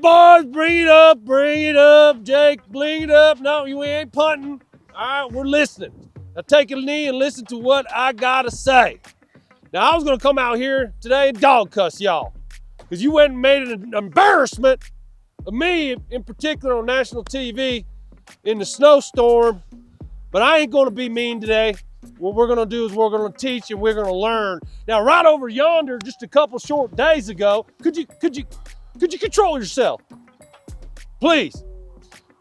boys, bring it up, Jake, bring it up. No, you ain't punting. All right, we're listening. Now take a knee and listen to what I gotta say. Now I was gonna come out here today and dog cuss y'all, because you went and made an embarrassment of me in particular on national TV in the snowstorm, but I ain't gonna be mean today. What we're gonna do is we're gonna teach and we're gonna learn. Now, right over yonder, just a couple short days ago, could you control yourself? Please.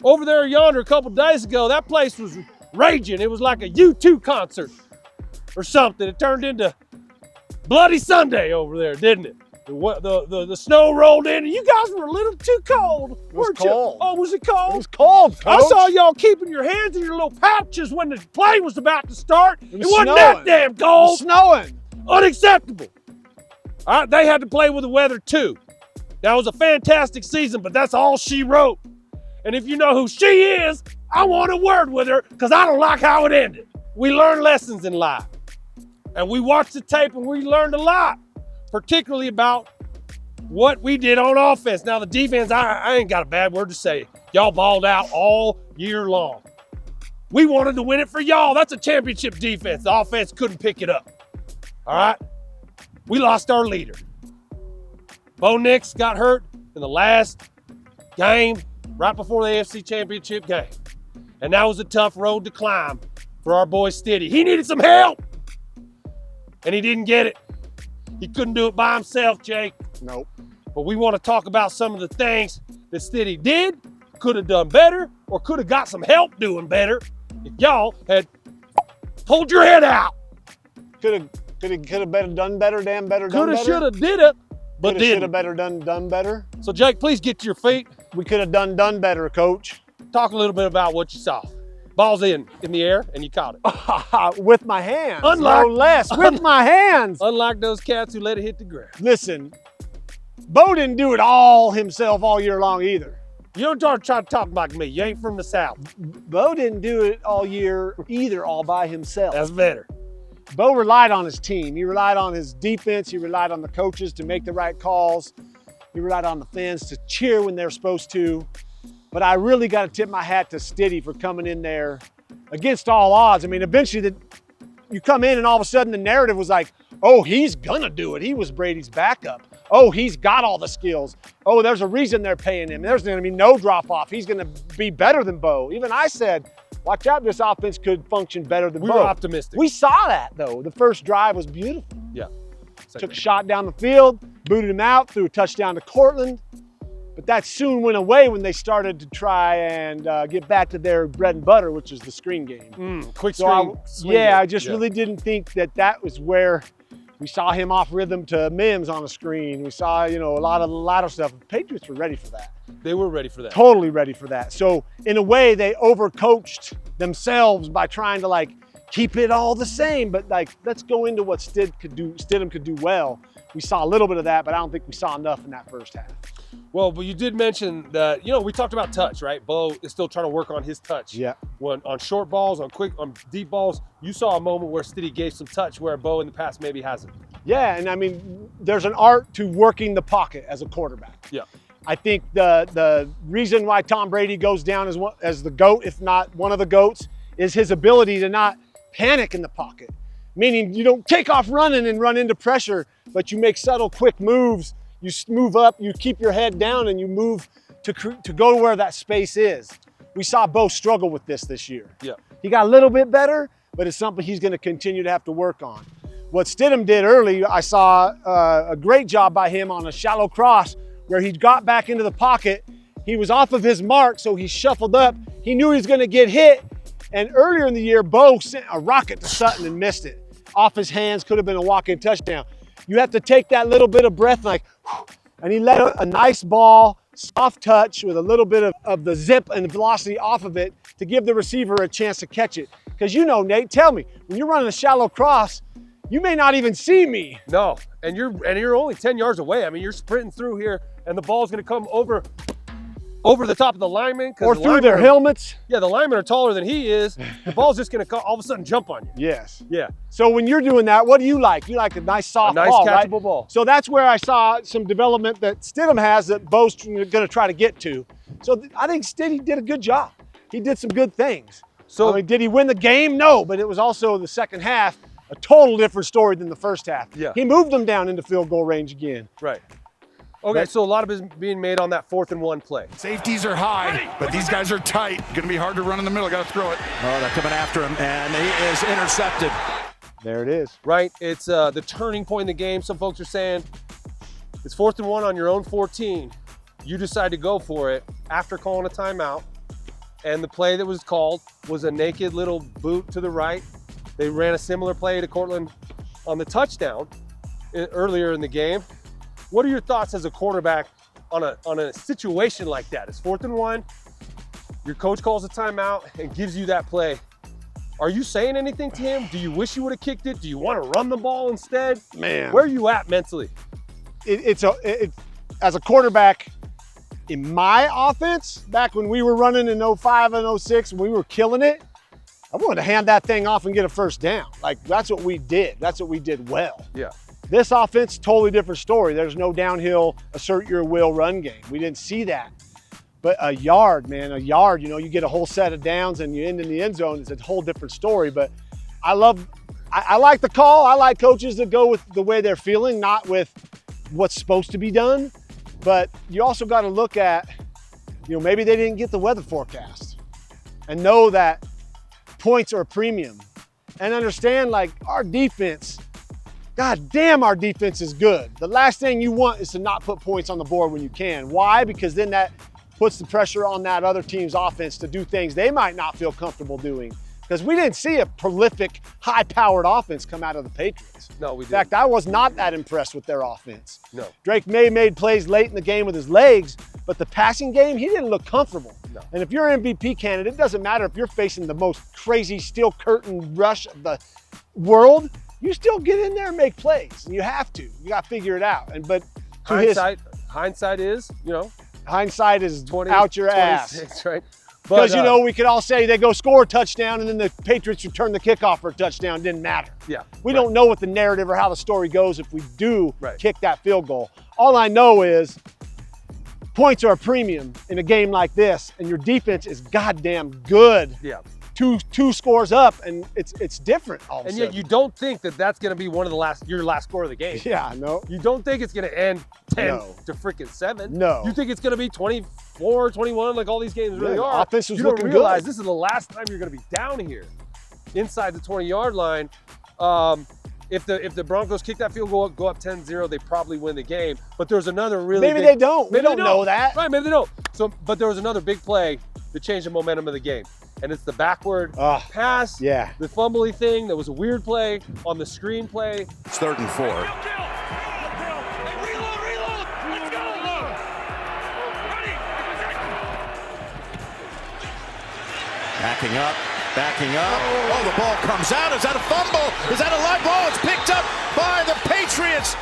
Over there yonder a couple days ago, that place was raging. It was like a U2 concert or something. It turned into Bloody Sunday over there, didn't it? The snow rolled in and you guys were a little too cold, weren't you? Oh, was it cold? It was cold, Coach. I saw y'all keeping your hands in your little pouches when the play was about to start. It wasn't snowing. that damn cold. It was snowing. Unacceptable. All right, they had to play with the weather too. Now, it was a fantastic season, but that's all she wrote. And if you know who she is, I want a word with her because I don't like how it ended. We learn lessons in life. And we watched the tape and we learned a lot, particularly about what we did on offense. Now, the defense, I ain't got a bad word to say. Y'all balled out all year long. We wanted to win it for y'all. That's a championship defense. The offense couldn't pick it up. All right? We lost our leader. Bo Nix got hurt in the last game, right before the AFC Championship game. And that was a tough road to climb for our boy Stidham. He needed some help, and he didn't get it. He couldn't do it by himself, Jake. Nope. But we want to talk about some of the things that Stidham did, could have done better, or could have got some help doing better if y'all had pulled your head out. Could have better done better, damn better done Could have, better. should have, did it, but didn't. Should have better done better. So, Jake, please get to your feet. We could have done better, Coach. Talk a little bit about what you saw. Ball's in the air, and you caught it. With my hands, no less. With my hands. Unlike those cats who let it hit the ground. Listen, Bo didn't do it all himself all year long either. You don't try to talk like me. You ain't from the South. Bo didn't do it all year either, all by himself. That's better. Bo relied on his team. He relied on his defense. He relied on the coaches to make the right calls. He relied on the fans to cheer when they're supposed to. But I really got to tip my hat to Stidham for coming in there against all odds. I mean, eventually you come in and all of a sudden the narrative was like, oh, he's gonna do it. He was Brady's backup. Oh, he's got all the skills. Oh, there's a reason they're paying him. There's gonna be no drop off. He's gonna be better than Bo. Even I said, watch out, this offense could function better than Bo. We were optimistic. We saw that though. The first drive was beautiful. Yeah. Took a shot down the field, booted him out, threw a touchdown to Cortland. But that soon went away when they started to try and get back to their bread and butter, which is the screen game. Quick so screen. I just really didn't think that was where we saw him off rhythm to Mims on a screen. We saw, a lot of the latter stuff. The Patriots were ready for that. They were ready for that. Totally ready for that. So in a way, they overcoached themselves by trying to keep it all the same. But let's go into what Stidham could do well. We saw a little bit of that, but I don't think we saw enough in that first half. Well, but you did mention that, we talked about touch, right? Bo is still trying to work on his touch. Yeah. On short balls, on deep balls, you saw a moment where Stidham gave some touch where Bo in the past maybe hasn't. Yeah, and I mean, there's an art to working the pocket as a quarterback. Yeah. I think the reason why Tom Brady goes down as the GOAT, if not one of the GOATs, is his ability to not panic in the pocket. Meaning you don't take off running and run into pressure, but you make subtle, quick moves. You move up, you keep your head down, and you move to go to where that space is. We saw Bo struggle with this year. Yeah. He got a little bit better, but it's something he's going to continue to have to work on. What Stidham did early, I saw a great job by him on a shallow cross where he got back into the pocket. He was off of his mark, so he shuffled up. He knew he was going to get hit, and earlier in the year, Bo sent a rocket to Sutton and missed it. Off his hands, could have been a walk-in touchdown. You have to take that little bit of breath and he let a nice ball, soft touch with a little bit of the zip and the velocity off of it to give the receiver a chance to catch it. Because Nate, tell me, when you're running a shallow cross, you may not even see me. No, and you're only 10 yards away. I mean, you're sprinting through here and the ball's gonna come over over the top of the lineman. Or through their helmets. Yeah, the linemen are taller than he is. The ball's just going to all of a sudden jump on you. Yes. Yeah. So when you're doing that, what do you like? You like a nice soft ball, nice right? catchable ball. So that's where I saw some development that Stidham has that Bo's going to try to get to. So I think Stidham did a good job. He did some good things. So I mean, did he win the game? No, but it was also the second half, a total different story than the first half. Yeah. He moved them down into field goal range again. Right. Okay, so a lot of it is being made on that 4th and 1 play. Safeties are high, but these guys are tight. Going to be hard to run in the middle. Got to throw it. Oh, they're coming after him, and he is intercepted. There it is. Right, it's the turning point in the game. Some folks are saying it's 4th and 1 on your own 14. You decide to go for it after calling a timeout, and the play that was called was a naked little boot to the right. They ran a similar play to Cortland on the touchdown earlier in the game. What are your thoughts as a quarterback on a situation like that? It's 4th and 1. Your coach calls a timeout and gives you that play. Are you saying anything to him? Do you wish you would have kicked it? Do you want to run the ball instead? Man. Where are you at mentally? As a quarterback in my offense, back when we were running in 05 and 06, when we were killing it, I wanted to hand that thing off and get a first down. Like, that's what we did. That's what we did well. Yeah. This offense, totally different story. There's no downhill, assert your will run game. We didn't see that. But a yard, man, you get a whole set of downs and you end in the end zone. It's a whole different story. But I like the call. I like coaches that go with the way they're feeling, not with what's supposed to be done. But you also got to look at, maybe they didn't get the weather forecast and know that points are a premium and understand, like, our defense, God damn, our defense is good. The last thing you want is to not put points on the board when you can. Why? Because then that puts the pressure on that other team's offense to do things they might not feel comfortable doing. Because we didn't see a prolific, high-powered offense come out of the Patriots. No, we didn't. In fact, I was not that impressed with their offense. No. Drake May made plays late in the game with his legs, but the passing game, he didn't look comfortable. No. And if you're an MVP candidate, it doesn't matter if you're facing the most crazy steel curtain rush of the world, you still get in there and make plays. And you have to. You got to figure it out. But hindsight is, hindsight is 20, out your ass. Right? Because, we could all say they go score a touchdown and then the Patriots return the kickoff for a touchdown. Didn't matter. Yeah. We don't know what the narrative or how the story goes if we do kick that field goal. All I know is points are a premium in a game like this, and your defense is goddamn good. Yeah. Two scores up, and it's different all of a sudden. And yet you don't think that that's going to be your last score of the game. Yeah, no. You don't think it's going to end 10 to freaking 7. No. You think it's going to be 24, 21, like all these games really are. Offense was you don't looking realize good. This is the last time you're going to be down here inside the 20-yard line. If the Broncos kick that field goal, go up 10-0, they probably win the game. But there's another Maybe they don't. We don't know that. Right, maybe they don't. But there was another big play that changed the momentum of the game. And it's the backward pass, the fumbly thing. That was a weird play on the screen play. It's 3rd and 4. Reload! Let's go! Ready! Backing up. Oh, the ball comes out. Is that a fumble? Is that a live ball? It's picked up by the Patriots.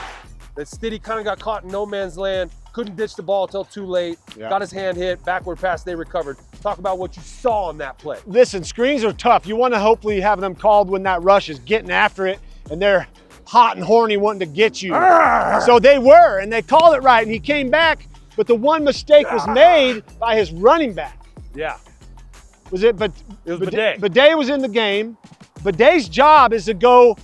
That Stiddy kind of got caught in no man's land. Couldn't ditch the ball until too late. Yeah. Got his hand hit. Backward pass, they recovered. Talk about what you saw on that play. Listen, screens are tough. You want to hopefully have them called when that rush is getting after it and they're hot and horny wanting to get you. So they were, and they called it right, and he came back, but the one mistake was made by his running back. Yeah. Was it? But it was Bidet. Bidet was in the game. Bidet's job is to go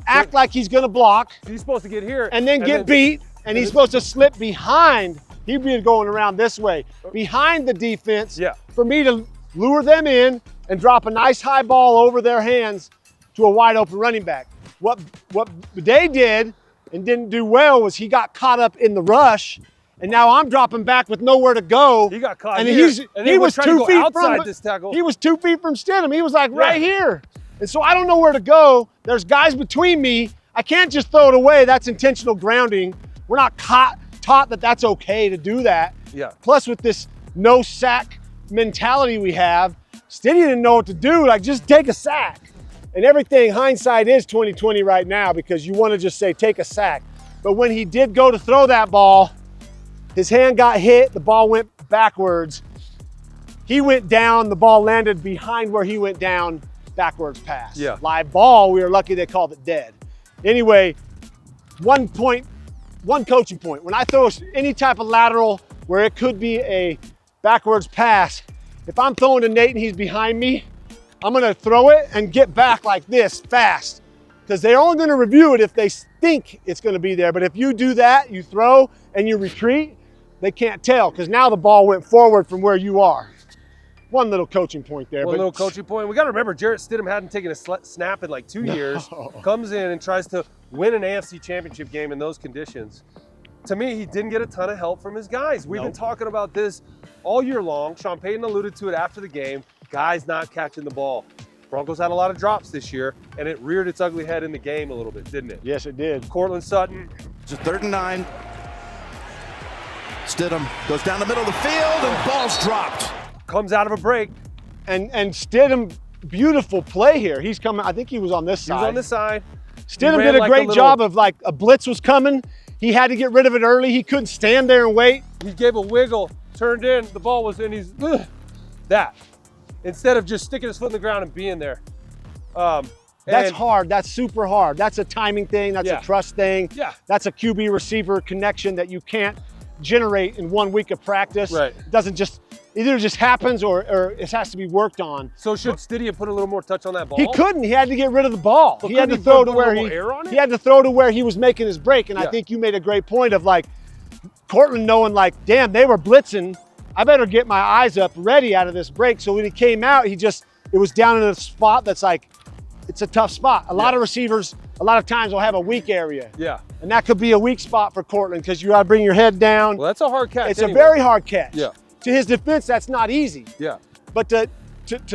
act like he's going to block. He's supposed to get here. And then get beat, and he's supposed to slip behind. He'd be going around this way, behind the defense, for me to lure them in and drop a nice high ball over their hands to a wide open running back. What Bidet did and didn't do well was he got caught up in the rush, and now I'm dropping back with nowhere to go. He got caught and here, he was 2 feet outside from this tackle. He was 2 feet from Stidham. He was like right here. And so I don't know where to go. There's guys between me. I can't just throw it away. That's intentional grounding. We're not taught that that's okay to do that. Yeah. Plus with this no sack mentality we have, Stidham didn't know what to do. Like, just take a sack. And everything, hindsight is 20/20 right now because you want to just say take a sack. But when he did go to throw that ball, his hand got hit, the ball went backwards. He went down, the ball landed behind where he went down, backwards pass. Yeah. Live ball, we were lucky they called it dead. Anyway, one coaching point. When I throw any type of lateral where it could be a backwards pass, if I'm throwing to Nate and he's behind me, I'm gonna throw it and get back like this fast. Because they're only gonna review it if they think it's gonna be there. But if you do that, you throw and you retreat, they can't tell because now the ball went forward from where you are. One little coaching point there. One little coaching point. We got to remember, Jarrett Stidham hadn't taken a snap in like 2 years. Comes in and tries to win an AFC Championship game in those conditions. To me, he didn't get a ton of help from his guys. We've been talking about this all year long. Sean Payton alluded to it after the game. Guys not catching the ball. Broncos had a lot of drops this year, and it reared its ugly head in the game a little bit, didn't it? Yes, it did. Cortland Sutton. It's a 3rd and 9. Stidham goes down the middle of the field and ball's dropped. Comes out of a break. And Stidham, beautiful play here. He's coming, I think he was on this side. He was on this side. Stidham did a great job of like a blitz was coming. He had to get rid of it early. He couldn't stand there and wait. He gave a wiggle, turned in, the ball was in. He's that. Instead of just sticking his foot in the ground and being there. That's hard. That's super hard. That's a timing thing. That's a trust thing. Yeah. That's a QB receiver connection that you can't generate in 1 week of practice. Right. It doesn't just, either just happens or it has to be worked on. So should Stidham put a little more touch on that ball? He couldn't. He had to get rid of the ball. But he had to couldn't throw put to where a little air on it? he had to throw to where he was making his break. And I think you made a great point of like Cortland knowing like, damn, they were blitzing. I better get my eyes up ready out of this break. So when he came out, it was down in a spot that's like, it's a tough spot. A lot of receivers, a lot of times will have a weak area. Yeah. And that could be a weak spot for Cortland because you got to bring your head down. Well, that's a hard catch. It's a very hard catch. Yeah. To his defense, that's not easy. Yeah. But to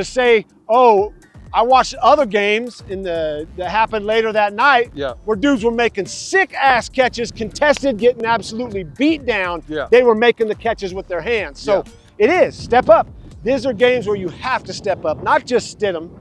say, oh, I watched other games that happened later that night where dudes were making sick ass catches, contested, getting absolutely beat down. Yeah. They were making the catches with their hands. So it is, step up. These are games where you have to step up, not just Stidham,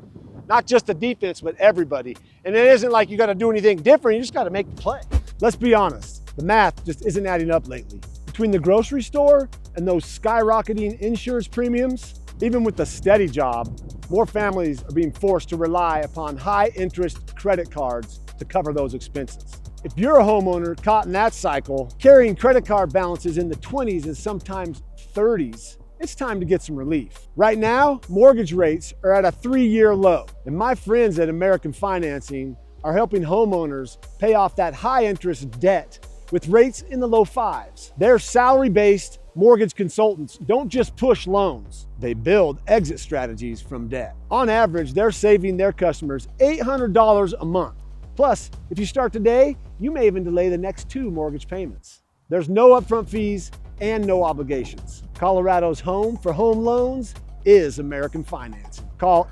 not just the defense, but everybody. And it isn't like you got to do anything different. You just got to make the play. Let's be honest. The math just isn't adding up lately. Between the grocery store and those skyrocketing insurance premiums, even with the steady job, more families are being forced to rely upon high-interest credit cards to cover those expenses. If you're a homeowner caught in that cycle, carrying credit card balances in the 20s and sometimes 30s, it's time to get some relief. Right now, mortgage rates are at a 3-year low, and my friends at American Financing are helping homeowners pay off that high-interest debt with rates in the low 5s. Their salary-based mortgage consultants don't just push loans, they build exit strategies from debt. On average, they're saving their customers $800 a month. Plus, if you start today, you may even delay the next 2 mortgage payments. There's no upfront fees and no obligations. Colorado's home for home loans is American Financing. Call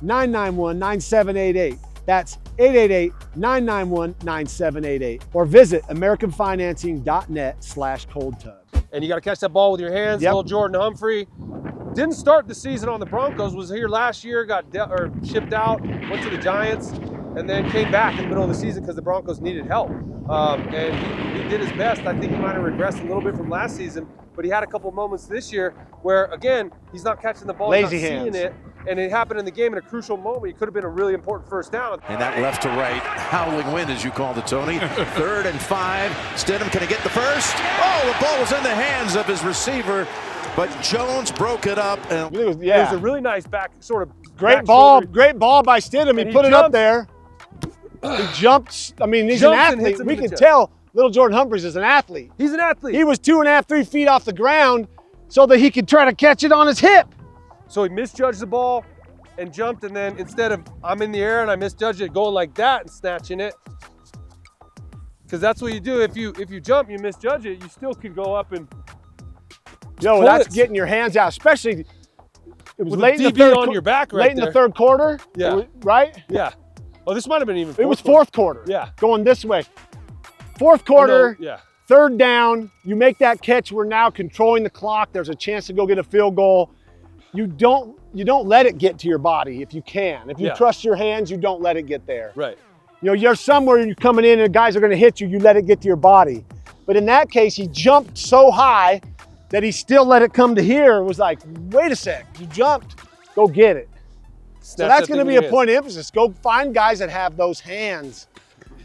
888-991-9788. That's 888-991-9788. Or visit AmericanFinancing.net/coldtub. And you got to catch that ball with your hands. Little Jordan Humphrey didn't start the season on the Broncos, was here last year, got shipped out, went to the Giants, and then came back in the middle of the season because the Broncos needed help. And he did his best. I think he might have regressed a little bit from last season, but he had a couple moments this year where, again, he's not catching the ball, lazy he's not hands. seeing it, and it happened in the game in a crucial moment. It could have been a really important first down. And that left to right, howling wind, as you called it, Tony. 3rd and 5. Stidham, can he get the first? Oh, the ball was in the hands of his receiver, but Jones broke it up. And It was a really nice back, sort of great ball by Stidham. He put it up there. He jumps. I mean, he's an athlete. We can tell little Jordan Humphries is an athlete. He's an athlete. He was 2.5, 3 feet off the ground so that he could try to catch it on his hip. So he misjudged the ball and jumped, and then instead of I'm in the air and I misjudged it going like that and snatching it, because that's what you do. If you jump, you misjudge it, you still can go up and that's getting your hands out, especially it was with late a in the DB third on your back right late in there. the third quarter. Yeah. Right? Yeah. Oh, this might have been even It was fourth quarter. Yeah. Going this way. Fourth quarter. Yeah. 3rd down. You make that catch. We're now controlling the clock. There's a chance to go get a field goal. You don't let it get to your body if you can. If you trust your hands, you don't let it get there. Right. You know, you're somewhere you're coming in and guys are going to hit you. You let it get to your body. But in that case, he jumped so high that he still let it come to here was like, wait a sec, you jumped, go get it. So that's going to be a point of emphasis. Go find guys that have those hands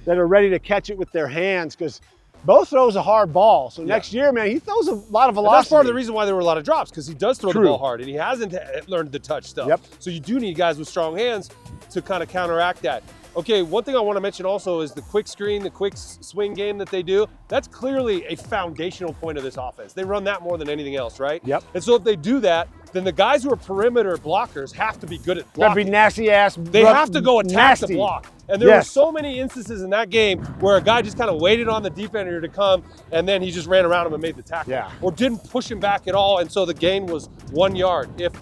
that are ready to catch it with their hands, because Bo throws a hard ball. So next year, man, he throws a lot of velocity. And that's part of the reason why there were a lot of drops, because he does throw the ball hard and he hasn't learned the touch stuff. Yep. So you do need guys with strong hands to kind of counteract that. Okay, one thing I want to mention also is the quick screen, the quick swing game that they do. That's clearly a foundational point of this offense. They run that more than anything else, right? Yep. And so if they do that, then the guys who are perimeter blockers have to be good at Gotta blocking. be nasty ass. They have to go attack the block. And there were Yes. so many instances in that game where a guy just kind of waited on the defender to come, and then he just ran around him and made the tackle. Yeah. Or didn't push him back at all, and so the gain was 1 yard. If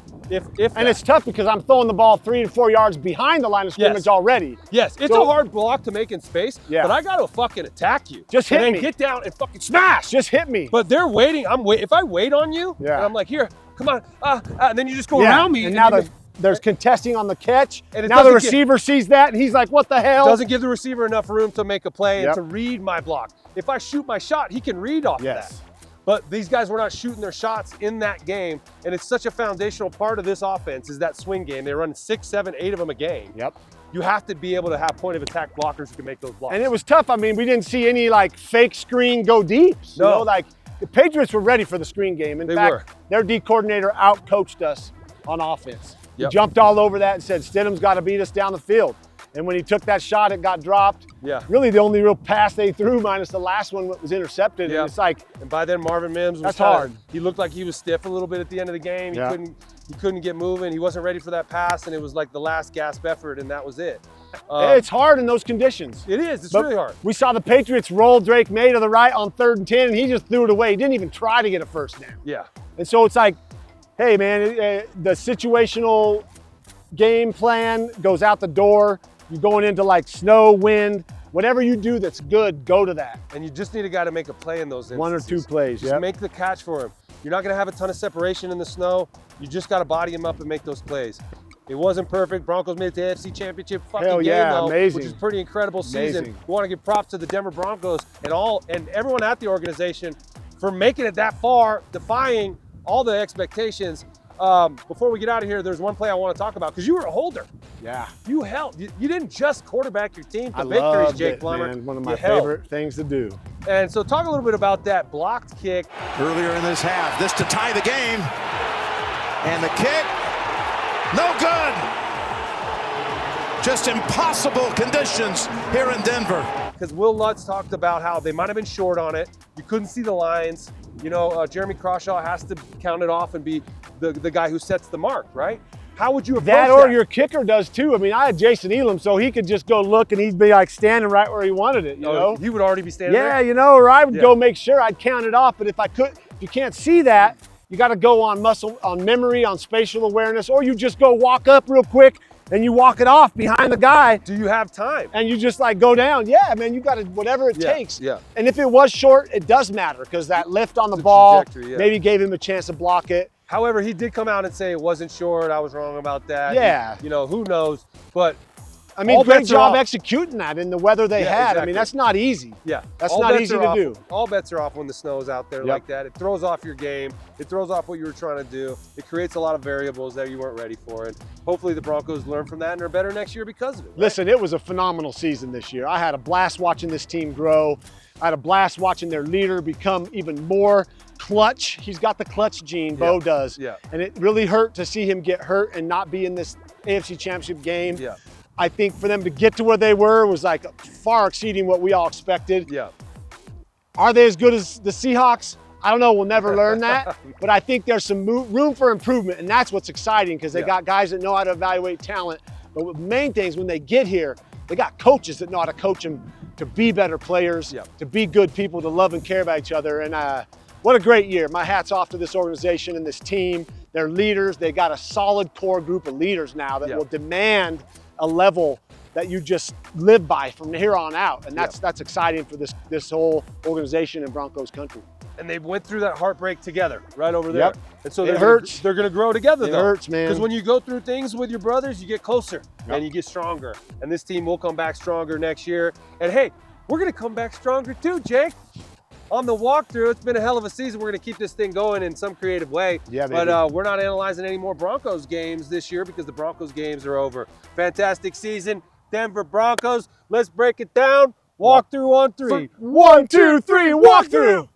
And it's tough because I'm throwing the ball 3 and 4 yards behind the line of scrimmage already. Yes, it's So- a hard block to make in space, Yeah. but I got to fucking attack you. Just hit and then me. get down and fucking smash. Just hit me. But they're waiting. If I wait on you, Yeah. and I'm like, here, come on, and then you just go around me. And now you there's contesting on the catch. And it Now the doesn't receiver sees that and he's like, what the hell? doesn't give the receiver enough room to make a play and Yep. to read my block. If I shoot my shot, he can read off Yes. that. But these guys were not shooting their shots in that game, and it's such a foundational part of this offense is that swing game. They run 6, 7, 8 of them a game. Yep. You have to be able to have point of attack blockers who can make those blocks. And it was tough. I mean, we didn't see any like fake screen go deeps. No. You know, like the Patriots were ready for the screen game. In They fact, were. their D coordinator out-coached us on offense. Yep. He jumped all over that and said, Stidham's got to beat us down the field. And when he took that shot, it got dropped. Yeah. Really the only real pass they threw, minus the last one that was intercepted. Yeah. And it's like, And by then, Marvin Mims was That's kinda- hard. He looked like he was stiff a little bit at the end of the game. Yeah. He couldn't get moving. He wasn't ready for that pass, and it was like the last gasp effort, and that was it. it's hard in those conditions. It is. It's But really hard. We saw the Patriots roll Drake May to the right on 3rd and 10, and he just threw it away. He didn't even try to get a first down. Yeah. And so it's like, hey, man, the situational game plan goes out the door. You're going into like snow, wind, whatever you do that's good, go to that. And you just need a guy to make a play in those instances. 1 or 2 plays, Just yep. make the catch for him. You're not going to have a ton of separation in the snow. You just got to body him up and make those plays. It wasn't perfect. Broncos made it to the AFC Championship fucking Hell yeah, game, though, amazing. which is a pretty incredible season. Amazing. We want to give props to the Denver Broncos and everyone at the organization for making it that far, defying all the expectations. Before we get out of here, there's one play I want to talk about because you were a holder. Yeah. You held. You didn't just quarterback your team to I victories, loved Jake it, Plummer. man. One of my You held. favorite things to do. And so talk a little bit about that blocked kick. Earlier in this half, this to tie the game. And the kick, no good. Just impossible conditions here in Denver. Because Will Lutz talked about how they might have been short on it. You couldn't see the lines. You know, Jeremy Crawshaw has to count it off and be the guy who sets the mark, right? How would you approach That or your kicker does too. I mean, I had Jason Elam, so he could just go look and he'd be like standing right where he wanted it, you know? He would already be standing Yeah, there? you know, or I would Yeah. go make sure I'd count it off. But if you can't see that, you got to go on on memory, on spatial awareness, or you just go walk up real quick and you walk it off behind the guy Do you have time? and you just like go down. Yeah, man, you got to, whatever it Yeah, takes. yeah. And if it was short, it does matter because that lift on the ball trajectory, yeah. maybe gave him a chance to block it. However, he did come out and say it wasn't short. I was wrong about that. Yeah. You know, who knows? But I mean, all great bets are job off. executing that in the weather they Yeah, had. I exactly. mean, that's not easy. yeah, That's all not bets easy are to off. do. All bets are off when the snow's out there Yep. like that. It throws off your game. It throws off what you were trying to do. It creates a lot of variables that you weren't ready for. And hopefully the Broncos learn from that and are better next year because of it. Right? Listen, it was a phenomenal season this year. I had a blast watching this team grow. I had a blast watching their leader become even more clutch. He's got the clutch gene, Bo does. Yeah. And it really hurt to see him get hurt and not be in this AFC Championship game. Yeah. I think for them to get to where they were was like far exceeding what we all expected. Yeah. Are they as good as the Seahawks? I don't know. We'll never learn that. But I think there's some room for improvement, and that's what's exciting because they Yeah. got guys that know how to evaluate talent. But the main thing is when they get here, they got coaches that know how to coach them to be better players, Yeah. to be good people, to love and care about each other. And what a great year. My hat's off to this organization and this team. They're leaders. They got a solid core group of leaders now that Yeah. will demand a level that you just live by from here on out. And that's exciting for this whole organization in Broncos country. And they went through that heartbreak together right over there. Yep. And so It they're hurts. They're going to grow together, It though. hurts, man. Because when you go through things with your brothers, you get closer Yep. and you get stronger. And this team will come back stronger next year. And hey, we're going to come back stronger too, Jake. on the walkthrough. It's been a hell of a season. We're going to keep this thing going in some creative way. Yeah, baby. But we're not analyzing any more Broncos games this year because the Broncos games are over. Fantastic season, Denver Broncos. Let's break it down. Walkthrough on 3. 1, 2, 3, walk through.